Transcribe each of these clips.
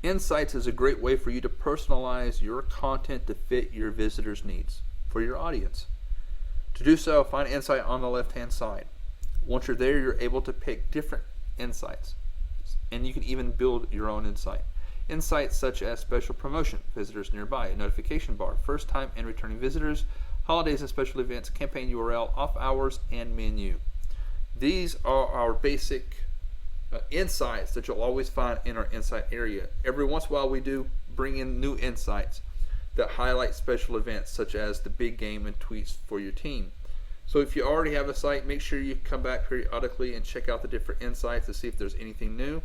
inSites is a great way for you to personalize your content to fit your visitors' needs for your audience. To do so, find inSite on the left-hand side. Once you're there, you're able to pick different insights, and you can even build your own inSite. Insights such as special promotion, visitors nearby, a notification bar, first time and returning visitors, holidays and special events, campaign URL, off hours, and menu. These are our basic insights that you'll always find in our inSite area. Every once in a while we do bring in new insights that highlight special events such as the big game and tweets for your team. So if you already have a site, make sure you come back periodically and check out the different insights to see if there's anything new.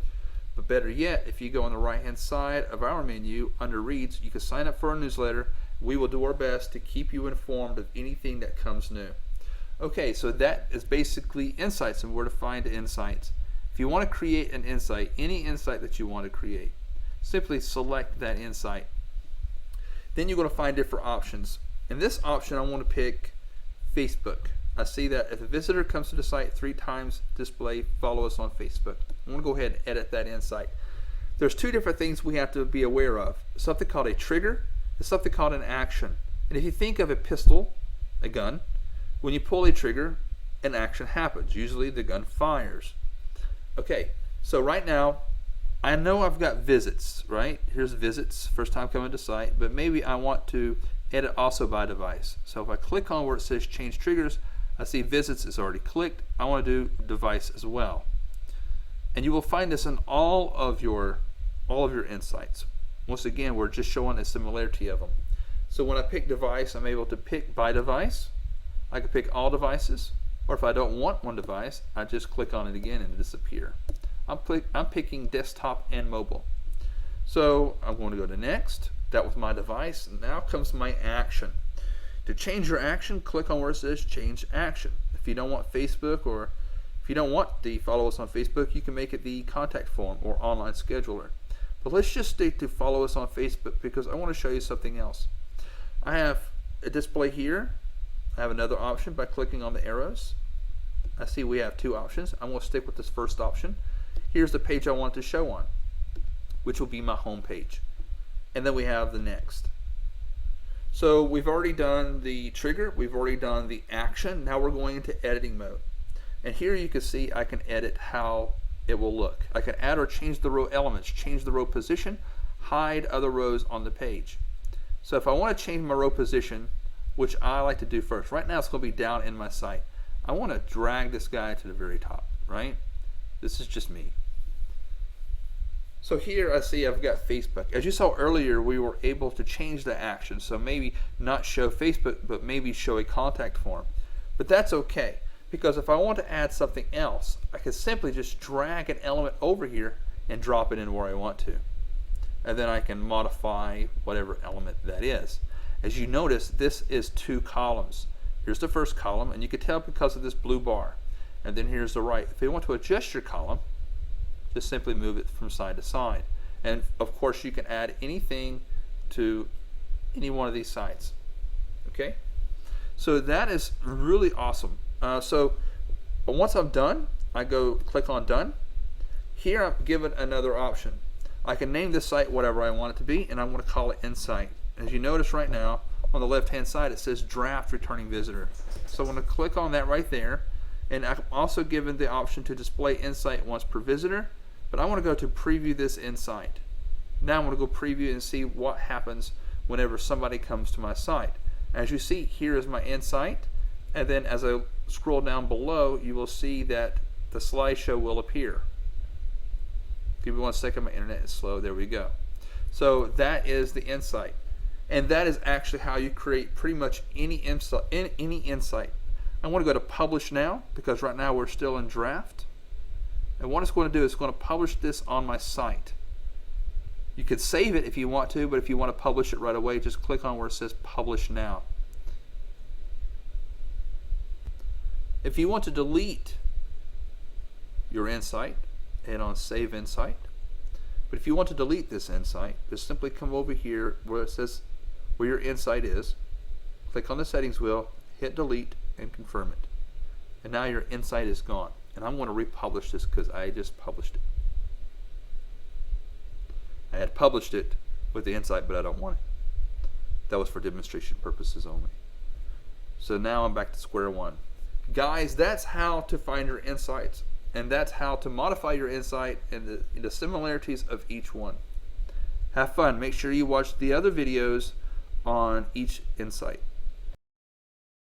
But better yet, if you go on the right hand side of our menu under reads, you can sign up for our newsletter. We will do our best to keep you informed of anything that comes new. Okay, so that is basically insights and where to find insights. If you want to create an insight, any insight that you want to create, simply select that insight. Then you're going to find different options. In this option, I want to pick Facebook. I see that if a visitor comes to the site 3 times, display follow us on Facebook. I'm going to go ahead and edit that insight. There's 2 different things we have to be aware of. Something called a trigger and something called an action. And if you think of a pistol, a gun, when you pull a trigger, an action happens. Usually the gun fires. Okay, so right now, I know I've got visits, right? Here's visits, first time coming to site, but maybe I want to edit also by device. So if I click on where it says change triggers, I see visits is already clicked. I want to do device as well. And you will find this in all of your insights. Once again, we're just showing a similarity of them. So when I pick device, I'm able to pick by device. I can pick all devices, or if I don't want one device, I just click on it again and it disappears. I'm picking desktop and mobile. So I'm going to go to next. That was my device. Now comes my action. To change your action, click on where it says change action. If you don't want Facebook, or if you don't want the follow us on Facebook, you can make it the contact form or online scheduler. But let's just stick to follow us on Facebook because I want to show you something else. I have a display here. I have another option by clicking on the arrows. I see we have 2 options. I'm going to stick with this first option. Here's the page I want to show on, which will be my home page. And then we have the next. So we've already done the trigger, we've already done the action. Now we're going into editing mode. And here you can see I can edit how it will look. I can add or change the row elements, change the row position, hide other rows on the page. So if I want to change my row position, which I like to do first, right now it's going to be down in my site. I want to drag this guy to the very top, right? This is just me. So here I see I've got Facebook. As you saw earlier, we were able to change the action. So maybe not show Facebook, but maybe show a contact form. But that's okay, because if I want to add something else, I can simply just drag an element over here and drop it in where I want to. And then I can modify whatever element that is. As you notice, this is 2 columns. Here's the first column, and you can tell because of this blue bar. And then here's the right. If you want to adjust your column, just simply move it from side to side. And of course you can add anything to any one of these sites. Okay, so that is really awesome. So once I'm done, I go click on done. Here I'm given another option. I can name this site whatever I want it to be, and I'm going to call it inSite. As you notice right now on the left hand side it says draft returning visitor. So I'm going to click on that right there, and I'm also given the option to display inSite once per visitor. But I want to go to preview this inSite. Now I'm going to go preview and see what happens whenever somebody comes to my site. As you see, here is my inSite, and then as I scroll down below, you will see that the slideshow will appear. Give me 1 second, my internet is slow. There we go. So that is the inSite, and that is actually how you create pretty much any inSite. I want to go to publish now because right now we're still in draft. And what it's going to do is it's going to publish this on my site. You could save it if you want to, but if you want to publish it right away, just click on where it says publish now. If you want to delete your inSite, hit on save inSite. But if you want to delete this inSite, just simply come over here where it says where your inSite is, click on the settings wheel, hit delete, and confirm it. And now your inSite is gone. And I'm going to republish this because I just published it. I had published it with the insight, but I don't want it. That was for demonstration purposes only. So now I'm back to square one. Guys, that's how to find your insights, and that's how to modify your insight and the similarities of each one. Have fun. Make sure you watch the other videos on each insight.